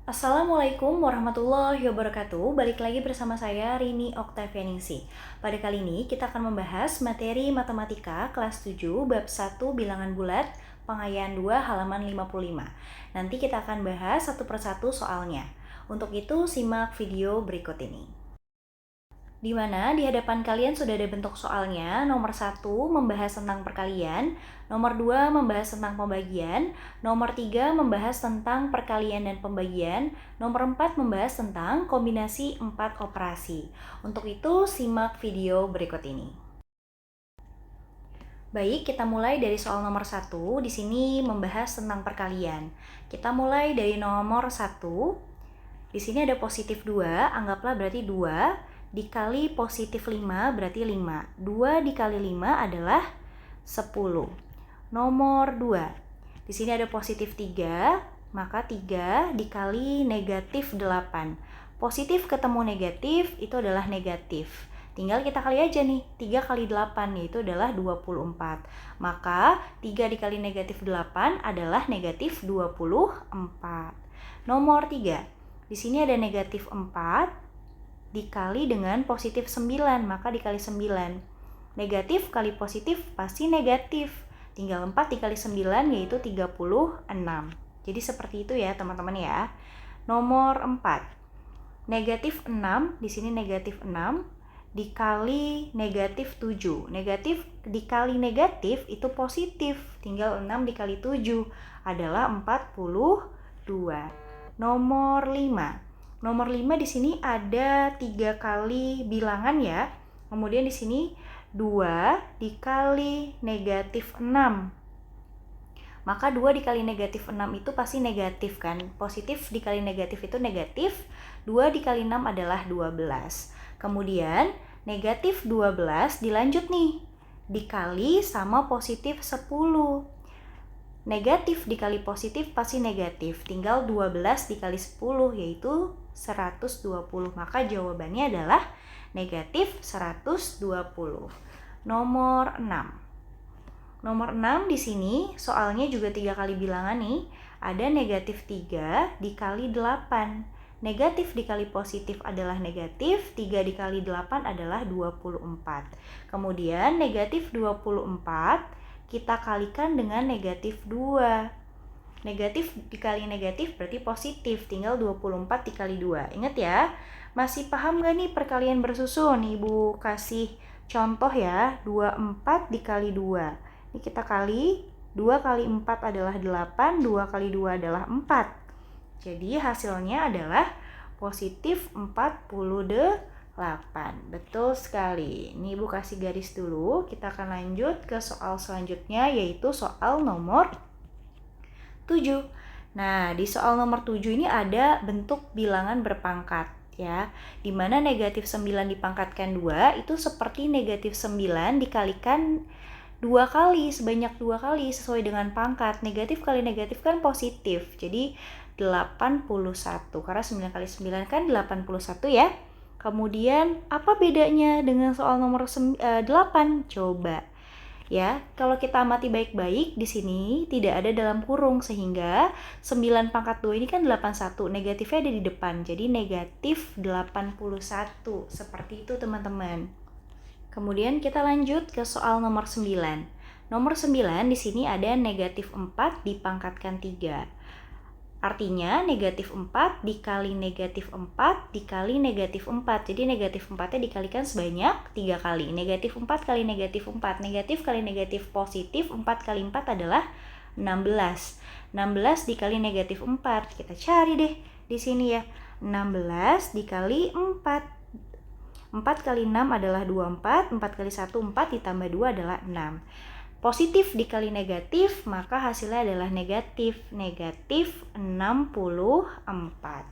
Assalamualaikum warahmatullahi wabarakatuh. Balik lagi bersama saya Rini Oktavianingsih. Pada kali ini kita akan membahas materi matematika kelas 7 bab 1 bilangan bulat pengayaan 2 halaman 55. Nanti kita akan bahas satu persatu soalnya. Untuk itu simak video berikut ini. Di mana di hadapan kalian sudah ada bentuk soalnya. Nomor 1 membahas tentang perkalian, nomor 2 membahas tentang pembagian, nomor 3 membahas tentang perkalian dan pembagian, nomor 4 membahas tentang kombinasi 4 operasi. Untuk itu simak video berikut ini. Baik, kita mulai dari soal nomor 1. Di sini membahas tentang perkalian. Kita mulai dari nomor 1. Di sini ada positif 2, anggaplah berarti 2 dikali positif 5 berarti 5. 2 dikali 5 adalah 10. Nomor 2. Di sini ada positif 3, maka 3 dikali negatif 8. Positif ketemu negatif itu adalah negatif. Tinggal kita kali aja nih, 3 kali 8 yaitu adalah 24. Maka 3 dikali negatif 8 adalah negatif 24. Nomor 3. Di sini ada negatif 4 dikali dengan positif 9, maka dikali 9. Negatif kali positif pasti negatif. Tinggal 4 dikali 9 yaitu 36. Jadi seperti itu ya teman-teman ya. Nomor 4. Negatif 6, di sini negatif 6 dikali negatif 7. Negatif dikali negatif itu positif. Tinggal 6 dikali 7 adalah 42. Nomor 5. Nomor 5 di sini ada 3 kali bilangan ya. Kemudian di sini 2 dikali negatif 6. Maka 2 dikali negatif 6 itu pasti negatif kan. Positif dikali negatif itu negatif. 2 dikali 6 adalah 12. Kemudian negatif 12 dilanjut nih. Dikali sama positif 10. Negatif dikali positif pasti negatif. Tinggal 12 dikali 10 yaitu 120. Maka jawabannya adalah negatif 120. Nomor 6. Nomor 6 di sini soalnya juga 3 kali bilangan nih. Ada negatif 3 dikali 8. Negatif dikali positif adalah negatif, 3 dikali 8 adalah 24. Kemudian negatif 24 kita kalikan dengan negatif 2. Negatif dikali negatif berarti positif, tinggal 24 dikali 2. Ingat ya, masih paham gak nih perkalian bersusun? Ibu kasih contoh ya, 24 dikali 2. Ini kita kali, 2 kali 4 adalah 8, 2 kali 2 adalah 4. Jadi hasilnya adalah positif 48. Betul sekali. Ini Ibu kasih garis dulu. Kita akan lanjut ke soal selanjutnya yaitu soal nomor 7. Nah, di soal nomor 7 ini ada bentuk bilangan berpangkat ya. Di mana negatif 9 dipangkatkan 2 itu seperti negatif 9 dikalikan 2 kali, sebanyak 2 kali sesuai dengan pangkat. Negatif kali negatif kan positif. Jadi 81. Karena 9 kali 9 kan 81 ya. Kemudian apa bedanya dengan soal nomor 8? Coba. Ya, kalau kita amati baik-baik di sini tidak ada dalam kurung sehingga 9 pangkat 2 ini kan 81. Negatifnya ada di depan. Jadi negatif 81. Seperti itu teman-teman. Kemudian kita lanjut ke soal nomor 9. Nomor 9 di sini ada negatif 4 dipangkatkan 3. Artinya negatif 4 dikali negatif 4 dikali negatif 4. Jadi negatif 4-nya dikalikan sebanyak 3 kali. Negatif 4 kali negatif 4. Negatif kali negatif positif. 4 kali 4 adalah 16. 16 dikali negatif 4. Kita cari deh di sini ya. 16 dikali 4. 4 kali 6 adalah 24, 4 kali 1, 4 ditambah 2 adalah 6. Positif dikali negatif, maka hasilnya adalah negatif. Negatif 64.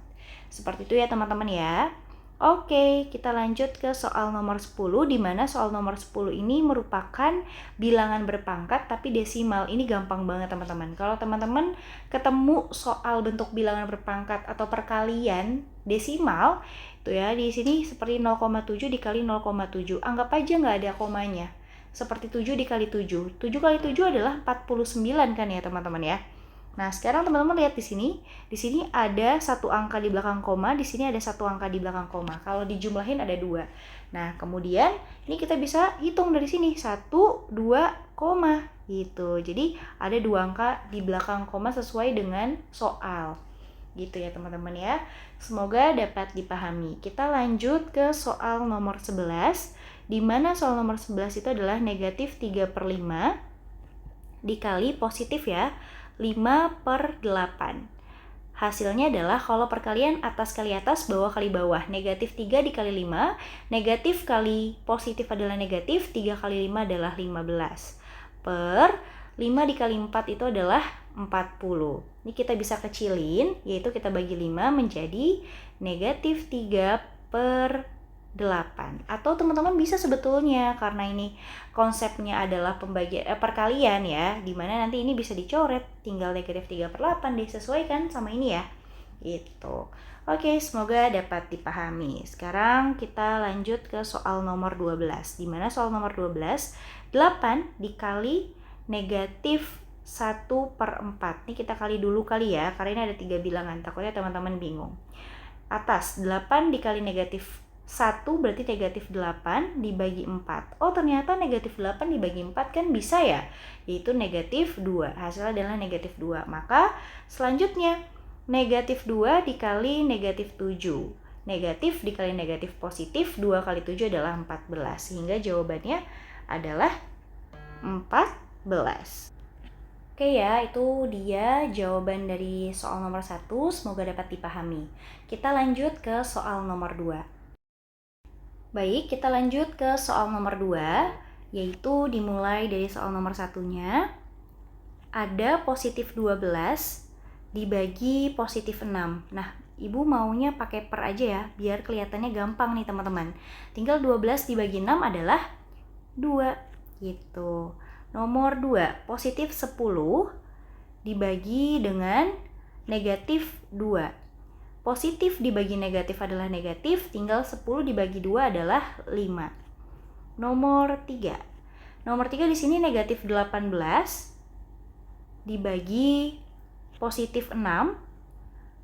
Seperti itu ya teman-teman ya. Oke, kita lanjut ke soal nomor 10, di mana soal nomor 10 ini merupakan bilangan berpangkat tapi desimal. Ini gampang banget teman-teman. Kalau teman-teman ketemu soal bentuk bilangan berpangkat atau perkalian desimal, itu ya di sini seperti 0,7 dikali 0,7. Anggap aja nggak ada komanya. Seperti 7 dikali 7. 7 kali 7 adalah 49 kan ya teman-teman ya. Nah, sekarang teman-teman lihat di sini. Di sini ada satu angka di belakang koma, di sini ada satu angka di belakang koma. Kalau dijumlahin ada 2. Nah, kemudian ini kita bisa hitung dari sini. 1, 2, koma. Gitu. Jadi, ada 2 angka di belakang koma sesuai dengan soal. Gitu ya teman-teman ya. Semoga dapat dipahami. Kita lanjut ke soal nomor 11. Di mana soal nomor 11 itu adalah negatif 3/5 dikali positif ya, 5/8. Hasilnya adalah kalau perkalian atas kali atas, bawah kali bawah. Negatif 3 dikali 5, negatif kali positif adalah negatif, 3 kali 5 adalah 15. Per 5 dikali 4 itu adalah 40. Ini kita bisa kecilin, yaitu kita bagi 5 menjadi negatif 3/8. Atau teman-teman bisa sebetulnya, karena ini konsepnya adalah perkalian ya, dimana nanti ini bisa dicoret, tinggal negatif 3/8 disesuaikan sama ini ya. Gitu. Oke, semoga dapat dipahami. Sekarang kita lanjut ke soal nomor 12. Dimana soal nomor 12, 8 dikali negatif 1/4. Ini kita kali dulu kali ya, karena ini ada 3 bilangan, takutnya teman-teman bingung. Atas 8 dikali negatif 1 berarti negatif 8 dibagi 4. Oh, ternyata negatif 8 dibagi 4 kan bisa ya, yaitu negatif 2. Hasilnya adalah negatif 2. Maka selanjutnya negatif 2 dikali negatif 7. Negatif dikali negatif positif, 2 kali 7 adalah 14. Sehingga jawabannya adalah 14. Oke ya, itu dia jawaban dari soal nomor 1. Semoga dapat dipahami. Kita lanjut ke soal nomor 2. Baik, kita lanjut ke soal nomor 2, yaitu dimulai dari soal nomor 1-nya. Ada positif 12 dibagi positif 6. Nah, Ibu maunya pakai per aja ya, biar kelihatannya gampang nih teman-teman. Tinggal 12 dibagi 6 adalah 2, gitu. Nomor 2, positif 10 dibagi dengan negatif 2. Positif dibagi negatif adalah negatif, tinggal 10 dibagi 2 adalah 5. Nomor 3. Nomor 3 di sini negatif 18 dibagi positif 6.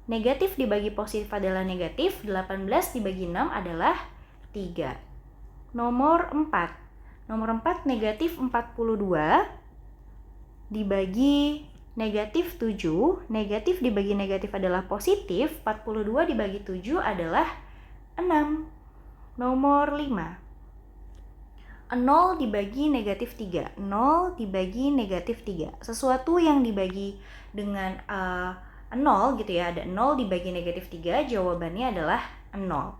Negatif dibagi positif adalah negatif, 18 dibagi 6 adalah 3. Nomor 4. Nomor 4 negatif 42 dibagi negatif 7, negatif dibagi negatif adalah positif, 42 dibagi 7 adalah 6. Nomor 5. 0 dibagi negatif 3, 0 dibagi negatif 3. Sesuatu yang dibagi dengan 0 gitu ya, ada 0 dibagi negatif 3, jawabannya adalah 0.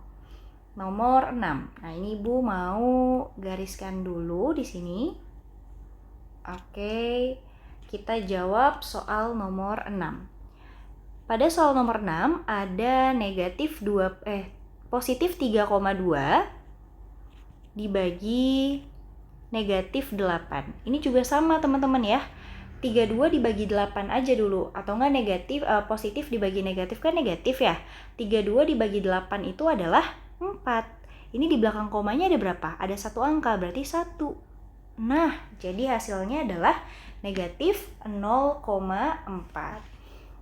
Nomor 6. Nah, ini Ibu mau gariskan dulu di sini. Oke. Kita jawab soal nomor 6. Pada soal nomor 6 ada positif 3,2 dibagi negatif 8. Ini juga sama teman-teman ya. 32 dibagi 8 aja dulu, atau enggak positif dibagi negatif kan negatif ya. 32 dibagi 8 itu adalah 4. Ini di belakang komanya ada berapa? Ada satu angka, berarti 1. Nah, jadi hasilnya adalah negatif 0,4.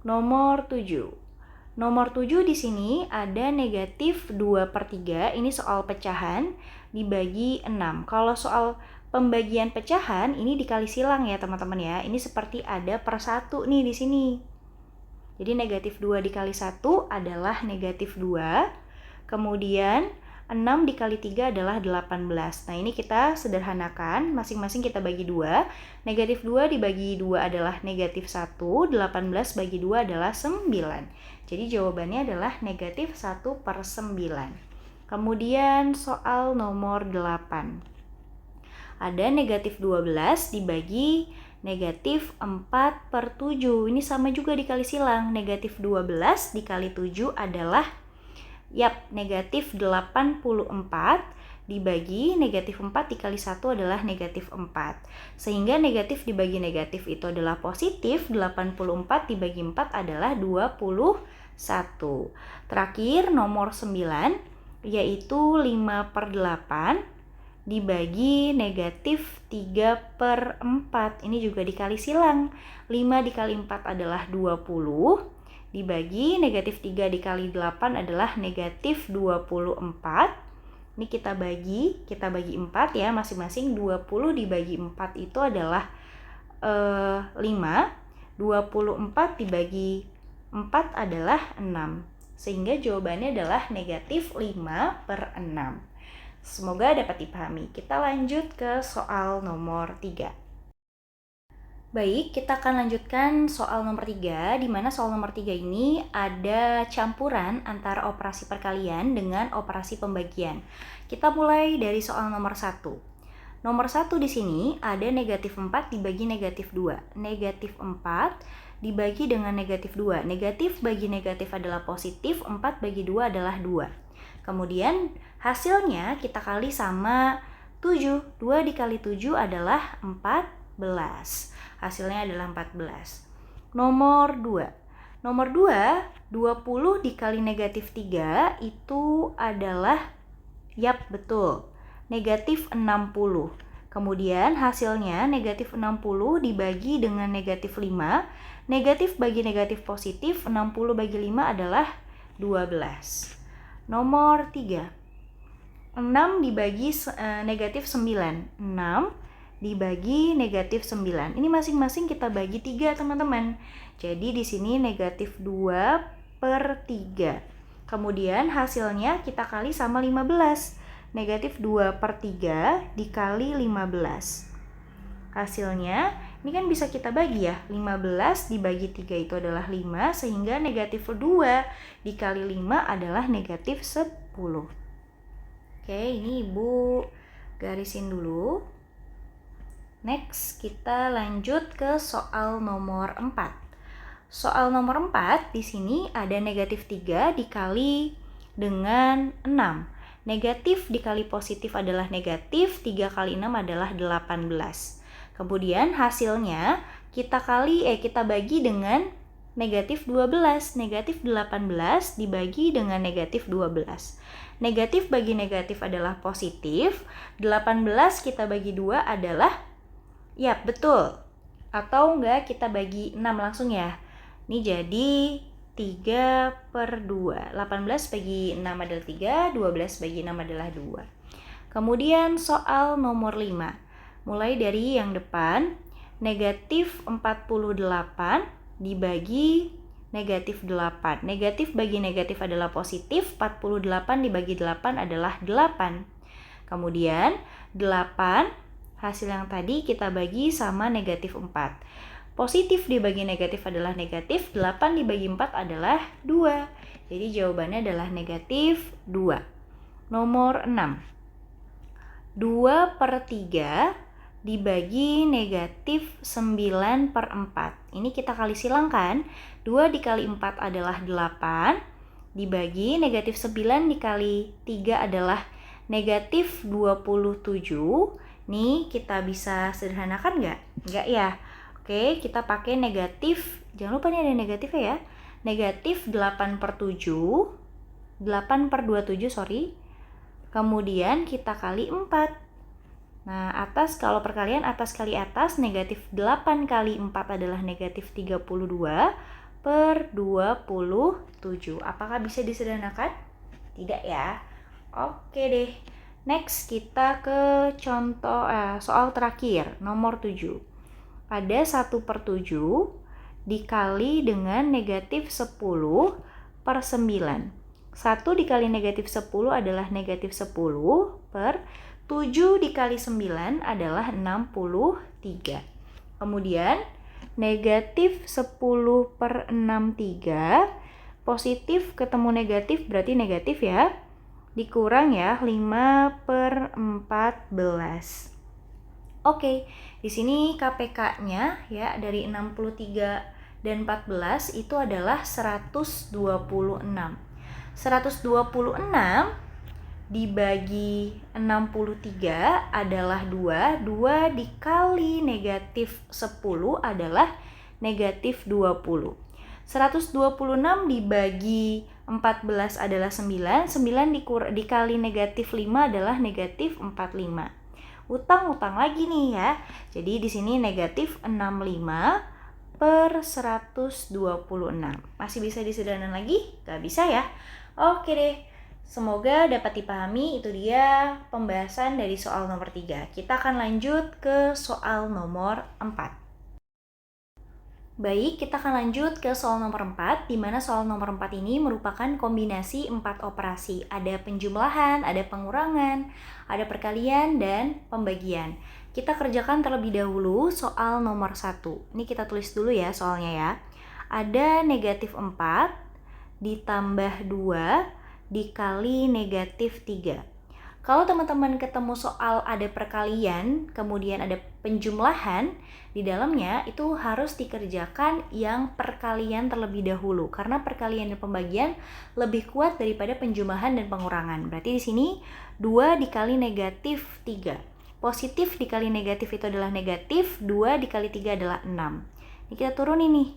Nomor 7. Nomor 7 di sini ada negatif 2/3. Ini soal pecahan dibagi 6. Kalau soal pembagian pecahan ini dikali silang ya teman-teman ya. Ini seperti ada per 1 nih di sini. Jadi negatif 2 dikali 1 adalah negatif 2. Kemudian 6 dikali 3 adalah 18. Nah, ini kita sederhanakan, masing-masing kita bagi 2. Negatif 2 dibagi 2 adalah negatif 1, 18 bagi 2 adalah 9. Jadi jawabannya adalah negatif 1/9. Kemudian soal nomor 8. Ada negatif 12 dibagi negatif 4/7. Ini sama juga dikali silang. Negatif 12 dikali 7 adalah negatif 84 dibagi negatif 4 dikali 1 adalah negatif 4. Sehingga negatif dibagi negatif itu adalah positif, 84 dibagi 4 adalah 21. Terakhir nomor 9 yaitu 5/8 dibagi negatif 3/4. Ini juga dikali silang. 5 dikali 4 adalah 20. Dibagi negatif 3 dikali 8 adalah negatif 24. Ini kita bagi 4 ya, masing-masing 20 dibagi 4 itu adalah 5. 24 dibagi 4 adalah 6. Sehingga jawabannya adalah negatif 5/6. Semoga dapat dipahami. Kita lanjut ke soal nomor 3. Baik, kita akan lanjutkan soal nomor 3, di mana soal nomor 3 ini ada campuran antara operasi perkalian dengan operasi pembagian. Kita mulai dari soal nomor 1. Nomor 1 di sini ada negatif 4 dibagi negatif 2. Negatif 4 dibagi dengan negatif 2. Negatif bagi negatif adalah positif, 4 bagi 2 adalah 2. Kemudian hasilnya kita kali sama 7. 2 dikali 7 adalah 14. Hasilnya adalah 14. Nomor 2. Nomor 2, 20 dikali negatif 3 itu adalah, yap betul, negatif 60. Kemudian hasilnya negatif 60 dibagi dengan negatif 5. Negatif bagi negatif positif, 60 bagi 5 adalah 12. Nomor 3. 6 dibagi negatif 9. 6 dibagi negatif 9. Ini masing-masing kita bagi 3, teman-teman. Jadi di sini negatif 2/3. Kemudian hasilnya kita kali sama 15. Negatif 2/3 dikali 15. Hasilnya, ini kan bisa kita bagi ya. 15 dibagi 3 itu adalah 5, sehingga negatif 2 dikali 5 adalah negatif 10. Oke, ini Ibu garisin dulu. Next, kita lanjut ke soal nomor 4. Soal nomor 4 di sini ada negatif 3 dikali dengan 6. Negatif dikali positif adalah negatif, 3 kali 6 adalah 18. Kemudian hasilnya kita bagi dengan negatif 12. Negatif 18 dibagi dengan negatif 12. Negatif bagi negatif adalah positif, 18 kita bagi 2 adalah, ya, betul. Atau enggak kita bagi 6 langsung ya. Ini jadi 3/2. 18 bagi 6 adalah 3, 12 bagi 6 adalah 2. Kemudian soal nomor 5. Mulai dari yang depan, negatif 48 dibagi negatif 8. Negatif bagi negatif adalah positif, 48 dibagi 8 adalah 8. Kemudian 8 hasil yang tadi kita bagi sama negatif 4. Positif dibagi negatif adalah negatif, 8 dibagi 4 adalah 2. Jadi jawabannya adalah negatif 2. Nomor 6. 2/3 dibagi negatif 9/4. Ini kita kali silang kan. 2 dikali 4 adalah 8. Dibagi negatif 9 dikali 3 adalah negatif 27. Nih, kita bisa sederhanakan nggak? Nggak ya? Oke, kita pakai negatif. Jangan lupa nih ada negatifnya ya. Negatif 8/7. 8/27, sorry. Kemudian kita kali 4. Nah, kalau perkalian atas kali atas, negatif 8 kali 4 adalah negatif 32/27. Apakah bisa disederhanakan? Tidak ya? Oke deh. Next, kita ke contoh soal terakhir, nomor 7. Ada 1/7 dikali dengan negatif 10/9. 1 dikali negatif 10 adalah negatif 10/7 dikali 9 adalah 63. Kemudian, negatif 10/63, positif ketemu negatif berarti negatif ya. Dikurang ya 5/14. Oke, di sini KPK-nya ya dari 63 dan 14 itu adalah 126. 126 dibagi 63 adalah 2. 2 dikali negatif 10 adalah negatif 20. 126 dibagi 14 adalah 9. 9 dikali negatif 5 adalah negatif 45. utang lagi nih ya. Jadi di sini negatif 65 per 126. Masih bisa disederhanakan lagi? Gak bisa ya? Oke deh. Semoga dapat dipahami. Itu dia pembahasan dari soal nomor 3. Kita akan lanjut ke soal nomor 4. Baik, kita akan lanjut ke soal nomor 4, di mana soal nomor 4 ini merupakan kombinasi 4 operasi. Ada penjumlahan, ada pengurangan, ada perkalian, dan pembagian. Kita kerjakan terlebih dahulu soal nomor 1. Ini kita tulis dulu ya soalnya ya. Ada negatif 4 ditambah 2 dikali negatif 3. Kalau teman-teman ketemu soal ada perkalian, kemudian ada penjumlahan, di dalamnya itu harus dikerjakan yang perkalian terlebih dahulu. Karena perkalian dan pembagian lebih kuat daripada penjumlahan dan pengurangan. Berarti di sini 2 dikali negatif 3. Positif dikali negatif itu adalah negatif, 2 dikali 3 adalah 6. Ini kita turunin nih,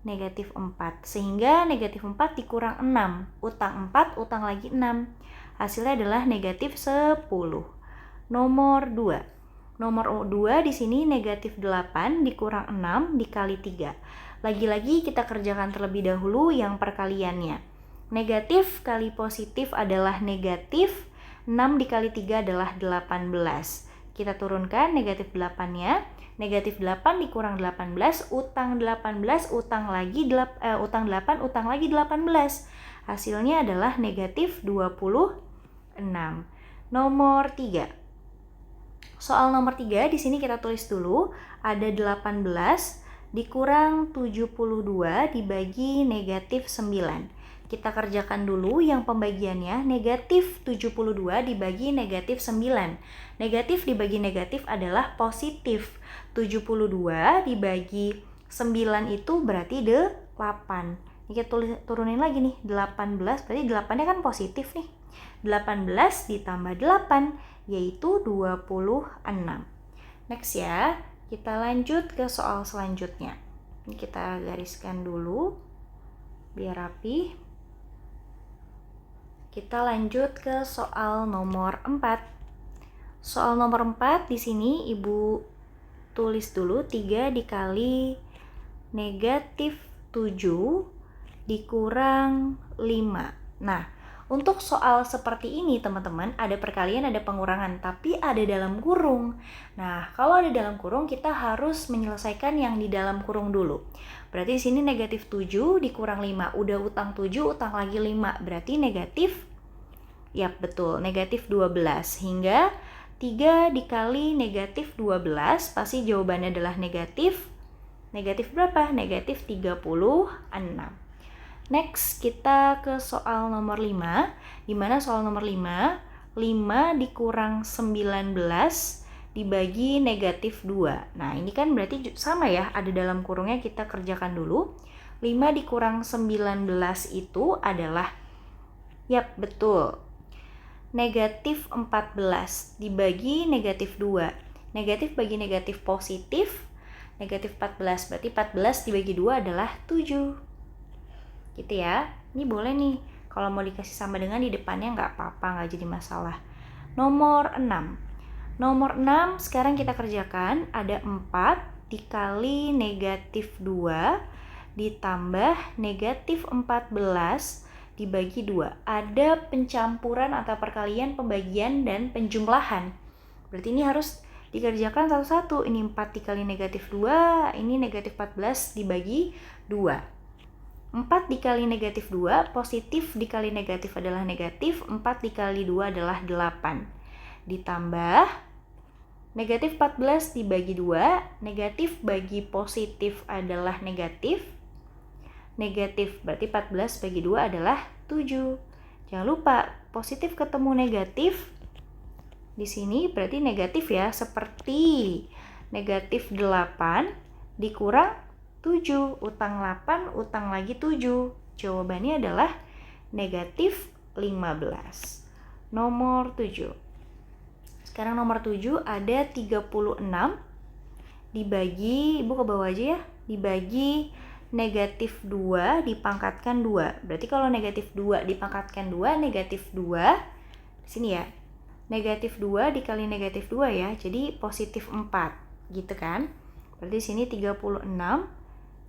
negatif 4. Sehingga negatif 4 dikurang 6. Utang 4, utang lagi 6. Hasilnya adalah negatif 10. Nomor 2. Nomor 2 di sini negatif 8 dikurang 6 dikali 3. Lagi-lagi kita kerjakan terlebih dahulu yang perkaliannya. Negatif kali positif adalah negatif, 6 dikali 3 adalah 18. Kita turunkan negatif 8-nya. Negatif 8 dikurang 18, utang 18, utang 8, utang lagi 18. Hasilnya adalah negatif 26. Nomor 3. Soal nomor 3 di sini kita tulis dulu, ada 18 dikurang 72 dibagi negatif 9. Kita kerjakan dulu yang pembagiannya, negatif 72 dibagi negatif 9. Negatif dibagi negatif adalah positif. 72 dibagi 9 itu berarti 8. Ini kita turunin lagi nih, 18 berarti 8-nya kan positif nih. 18 ditambah 8 yaitu 26. Next ya, kita lanjut ke soal selanjutnya. Ini kita gariskan dulu biar rapi. Kita lanjut ke soal nomor 4. Soal nomor 4 di sini Ibu tulis dulu 3 dikali negatif 7 dikurang 5. Nah, untuk soal seperti ini teman-teman, ada perkalian, ada pengurangan, tapi ada dalam kurung. Nah, kalau ada dalam kurung, kita harus menyelesaikan yang di dalam kurung dulu. Berarti di sini negatif 7 dikurang 5. Udah utang 7, utang lagi 5. Berarti negatif, yap betul, negatif 12. Hingga 3 dikali negatif 12, pasti jawabannya adalah negatif. Negatif berapa? Negatif 36. Next, kita ke soal nomor 5, di mana soal nomor 5, 5 dikurang 19 dibagi negatif 2. Nah, ini kan berarti sama ya, ada dalam kurungnya, kita kerjakan dulu. 5 dikurang 19 itu adalah, yap betul, negatif 14 dibagi negatif 2. Negatif bagi negatif positif, negatif 14, berarti 14 dibagi 2 adalah 7. Gitu ya. Ini boleh nih, kalau mau dikasih sama dengan di depannya nggak apa-apa, nggak jadi masalah. Nomor 6. Nomor 6 sekarang kita kerjakan, ada 4 dikali negatif 2 ditambah negatif 14 dibagi 2. Ada pencampuran atau perkalian, pembagian, dan penjumlahan. Berarti ini harus dikerjakan satu-satu. Ini 4 dikali negatif 2, ini negatif 14 dibagi 2. 4 dikali negatif 2, positif dikali negatif adalah negatif, 4 dikali 2 adalah 8. Ditambah negatif 14 dibagi 2, negatif bagi positif adalah negatif. Negatif berarti 14 bagi 2 adalah 7. Jangan lupa, positif ketemu negatif. Di sini berarti negatif ya, seperti negatif 8 dikurang 7, utang 8, utang lagi 7. Jawabannya adalah negatif 15. Nomor 7. Sekarang nomor 7 ada 36 dibagi, Ibu ke bawah aja ya, dibagi negatif 2 dipangkatkan 2. Berarti kalau negatif 2 dipangkatkan 2, negatif 2 di sini ya. negatif 2 dikali negatif 2 ya, jadi positif 4, gitu kan. Berarti sini 36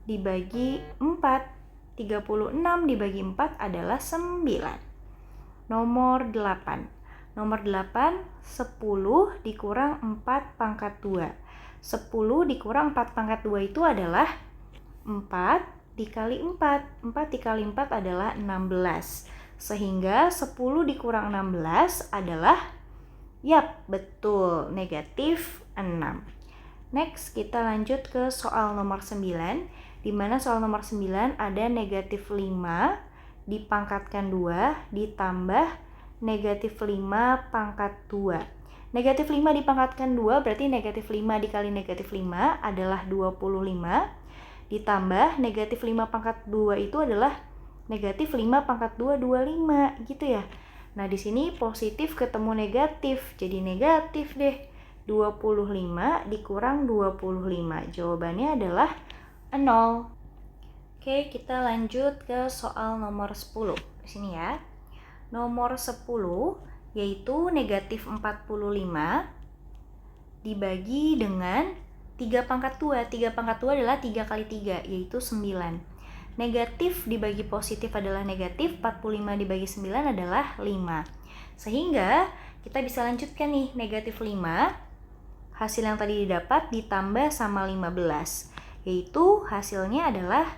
dibagi 4. 36 dibagi 4 adalah 9. Nomor 8. Nomor 8, 10 dikurang 4 pangkat 2. 10 dikurang 4 pangkat 2 itu adalah 4 dikali 4. 4 dikali 4 adalah 16. Sehingga 10 dikurang 16 adalah, yap, betul, negatif 6. Next, kita lanjut ke soal nomor 9, di mana soal nomor 9 ada negatif 5 dipangkatkan 2 ditambah negatif 5 pangkat 2. Negatif 5 dipangkatkan 2 berarti negatif 5 dikali negatif 5 adalah 25. Ditambah negatif 5 pangkat 2 itu adalah negatif 5 pangkat 2, 25 gitu ya. Nah di sini positif ketemu negatif, jadi negatif deh. 25 dikurang 25. Jawabannya adalah 0. Oke, kita lanjut ke soal nomor 10. Di sini ya. Nomor 10 yaitu negatif 45 dibagi dengan 3 pangkat 2. 3 pangkat 2 adalah 3 kali 3, yaitu 9. Negatif dibagi positif adalah negatif, 45 dibagi 9 adalah 5. Sehingga kita bisa lanjutkan nih, negatif 5, hasil yang tadi didapat ditambah sama 15, yaitu hasilnya adalah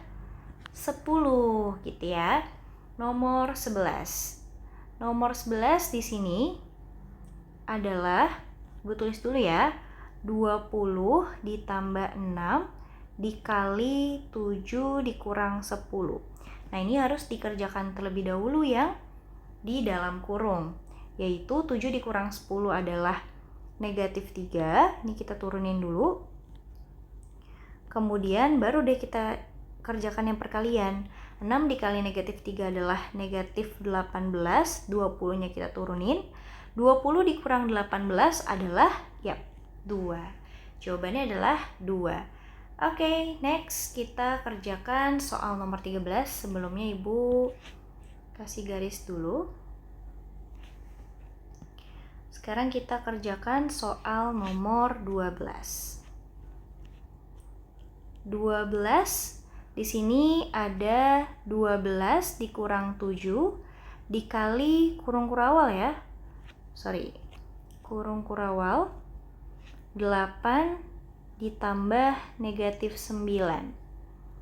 10 gitu ya. Nomor 11. Nomor 11 di sini adalah, gue tulis dulu ya, 20 ditambah 6 dikali 7 dikurang 10. Nah ini harus dikerjakan terlebih dahulu yang di dalam kurung, yaitu 7 dikurang 10 adalah negatif 3. Ini kita turunin dulu. Kemudian baru deh kita kerjakan yang perkalian. 6 dikali negatif 3 adalah negatif 18, 20-nya kita turunin. 20 dikurang 18 adalah, yap, 2. Jawabannya adalah 2. Oke, next kita kerjakan soal nomor 13. Sebelumnya Ibu kasih garis dulu. Sekarang kita kerjakan soal nomor 12. 12 di sini ada 12 dikurang 7 dikali kurung kurawal ya. Kurung kurawal 8 ditambah negatif 9.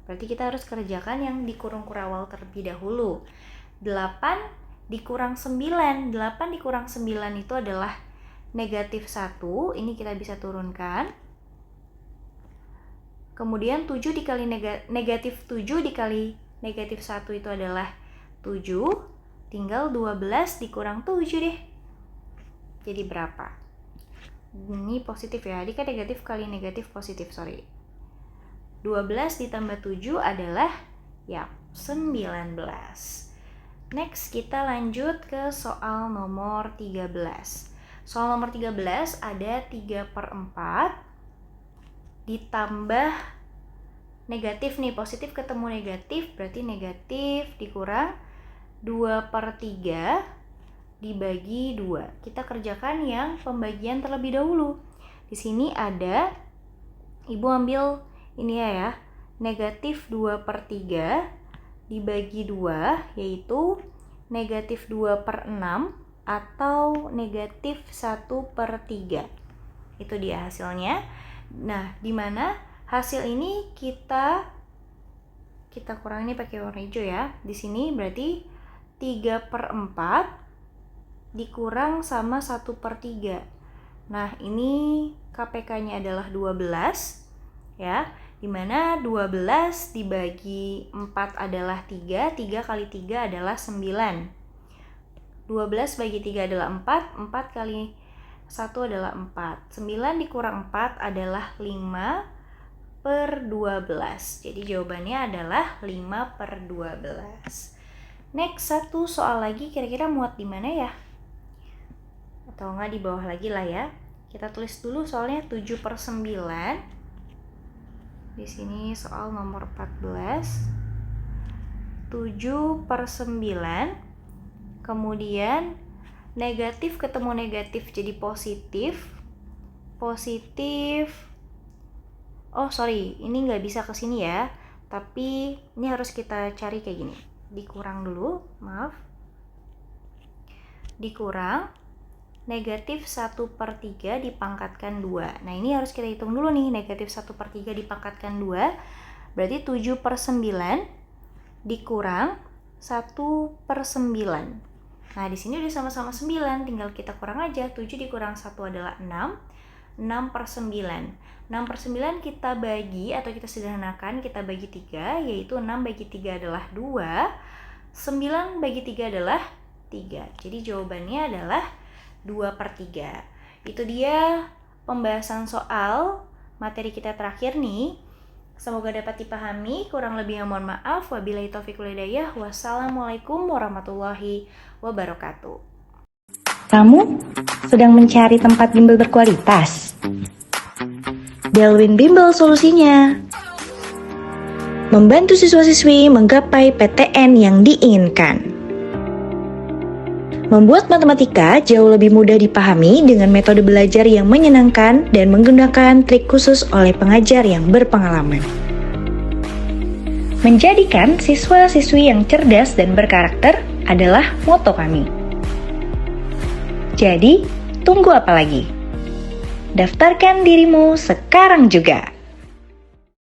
Berarti kita harus kerjakan yang di kurung kurawal terlebih dahulu. 8 dikurang 9. 8 dikurang 9 itu adalah negatif 1. Ini kita bisa turunkan. Kemudian 7 dikali negatif 7 dikali negatif 1 itu adalah 7. Tinggal 12 dikurang 7 deh. Jadi berapa? Ini positif ya. Ini kan negatif kali negatif positif, 12 ditambah 7 adalah, ya, 19. Next, kita lanjut ke soal nomor 13. Soal nomor 13 ada 3/4 ditambah negatif nih, positif ketemu negatif, berarti negatif dikurang 2/3 dibagi 2. Kita kerjakan yang pembagian terlebih dahulu. Di sini ada, Ibu ambil ini ya, negatif 2/3 dibagi 2, yaitu negatif 2/6 atau negatif 1/3. Itu dia hasilnya. Nah, di mana hasil ini kita kurangi pakai warna hijau ya. Di sini berarti 3/4 dikurang sama 1/3. Nah, ini KPK-nya adalah 12 ya. Di mana 12 dibagi 4 adalah 3, 3 kali 3 adalah 9. 12 bagi 3 adalah 4, 4 kali 1 adalah 4. 9 dikurang 4 adalah 5/12. Jadi jawabannya adalah 5/12. Next, satu soal lagi, kira-kira muat di mana ya? Atau enggak di bawah lagi lah ya. Kita tulis dulu soalnya 7/9. Di sini soal nomor 14. 7/9. Kemudian Negatif ketemu negatif jadi positif. Positif. Oh sorry, ini nggak bisa ke sini ya. Tapi ini harus kita cari kayak gini. Dikurang dulu, maaf. Dikurang. Negatif 1/3 dipangkatkan 2. Nah ini harus kita hitung dulu nih. Negatif 1/3 dipangkatkan 2 berarti 7/9 dikurang 1/9. Nah di sini udah sama-sama 9, tinggal kita kurang aja. 7 dikurang 1 adalah 6. 6/9. 6/9 kita bagi atau kita sederhanakan, kita bagi 3, yaitu 6 bagi 3 adalah 2. 9 bagi 3 adalah 3. Jadi jawabannya adalah 2/3. Itu dia pembahasan soal materi kita terakhir nih. Semoga dapat dipahami, kurang lebihnya mohon maaf. Wabillahi taufiq wal hidayah. Wassalamualaikum warahmatullahi wabarakatuh. Kamu sedang mencari tempat bimbel berkualitas? Delwin Bimbel solusinya. Membantu siswa-siswi menggapai PTN yang diinginkan. Membuat matematika jauh lebih mudah dipahami dengan metode belajar yang menyenangkan dan menggunakan trik khusus oleh pengajar yang berpengalaman. Menjadikan siswa-siswi yang cerdas dan berkarakter adalah moto kami. Jadi, tunggu apa lagi? Daftarkan dirimu sekarang juga!